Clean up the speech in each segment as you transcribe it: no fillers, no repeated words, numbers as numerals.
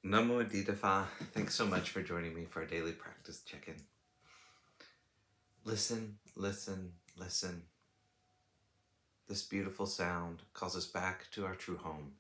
Namo Phat. Thanks so much for joining me for a daily practice check-in. Listen, listen, listen. This beautiful sound calls us back to our true home.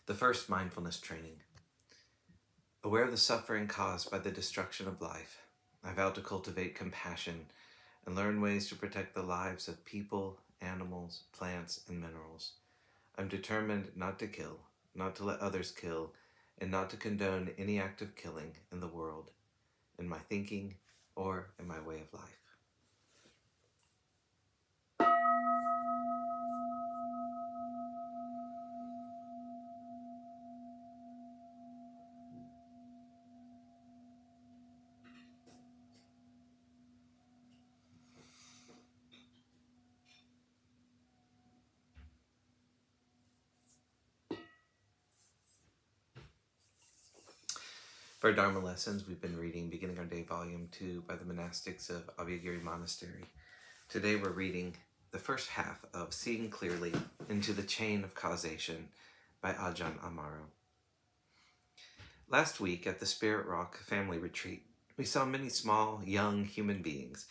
The first mindfulness training. Aware of the suffering caused by the destruction of life, I vow to cultivate compassion and learn ways to protect the lives of people, animals, plants, and minerals. I'm determined not to kill, not to let others kill, and not to condone any act of killing in the world, in my thinking, or in my way of life. For our Dharma lessons, we've been reading Beginning Our Day, Volume 2 by the monastics of Abhayagiri Monastery. Today we're reading the first half of Seeing Clearly into the Chain of Causation by Ajahn Amaro. Last week at the Spirit Rock Family Retreat, we saw many small, young human beings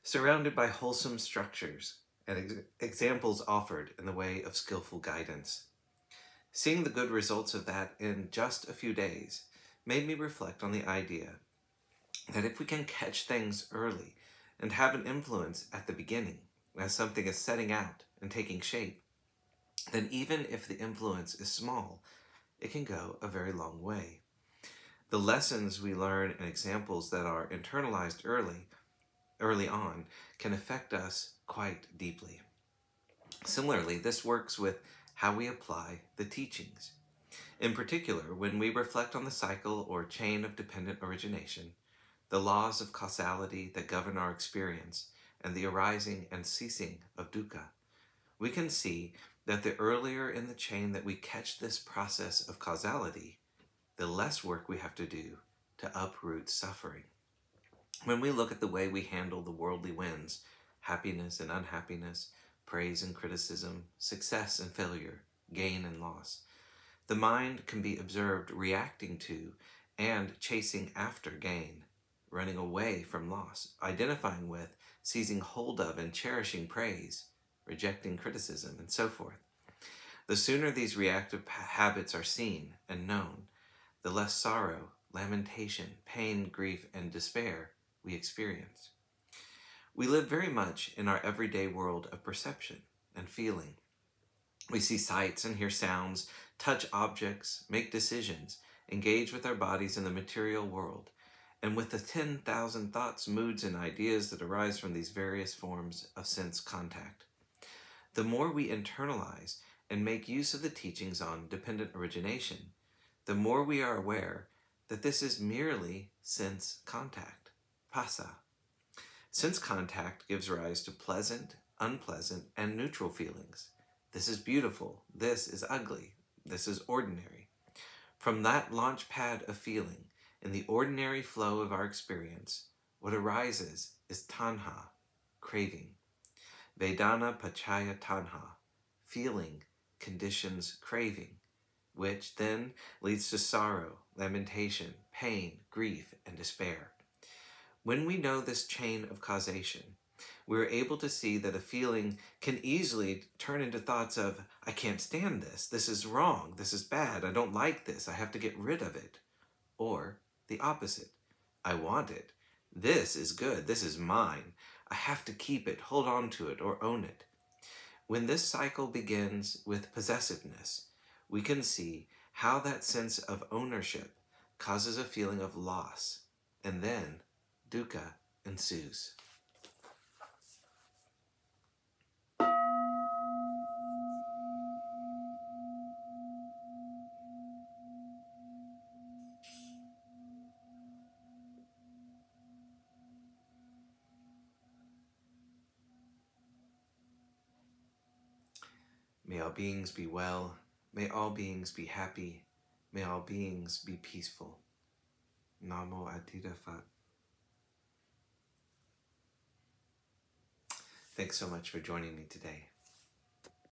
surrounded by wholesome structures and examples offered in the way of skillful guidance. Seeing the good results of that in just a few days made me reflect on the idea that if we can catch things early and have an influence at the beginning, as something is setting out and taking shape, then even if the influence is small, it can go a very long way. The lessons we learn and examples that are internalized early on can affect us quite deeply. Similarly, this works with how we apply the teachings. In particular, when we reflect on the cycle or chain of dependent origination, the laws of causality that govern our experience, and the arising and ceasing of dukkha, we can see that the earlier in the chain that we catch this process of causality, the less work we have to do to uproot suffering. When we look at the way we handle the worldly winds, happiness and unhappiness, praise and criticism, success and failure, gain and loss, the mind can be observed reacting to and chasing after gain, running away from loss, identifying with, seizing hold of, and cherishing praise, rejecting criticism, and so forth. The sooner these reactive habits are seen and known, the less sorrow, lamentation, pain, grief, and despair we experience. We live very much in our everyday world of perception and feeling. We see sights and hear sounds, touch objects, make decisions, engage with our bodies in the material world, and with the 10,000 thoughts, moods, and ideas that arise from these various forms of sense contact. The more we internalize and make use of the teachings on dependent origination, the more we are aware that this is merely sense contact, phassa. Sense contact gives rise to pleasant, unpleasant, and neutral feelings. This is beautiful, this is ugly, this is ordinary. From that launch pad of feeling, in the ordinary flow of our experience, what arises is tanha, craving. Vedana pachaya tanha, feeling conditions craving, which then leads to sorrow, lamentation, pain, grief, and despair. When we know this chain of causation, we're able to see that a feeling can easily turn into thoughts of, I can't stand this is wrong, this is bad, I don't like this, I have to get rid of it. Or the opposite, I want it, this is good, this is mine, I have to keep it, hold on to it, or own it. When this cycle begins with possessiveness, we can see how that sense of ownership causes a feeling of loss, and then dukkha ensues. May all beings be well. May all beings be happy. May all beings be peaceful. Namo Adida Phat. Thanks so much for joining me today.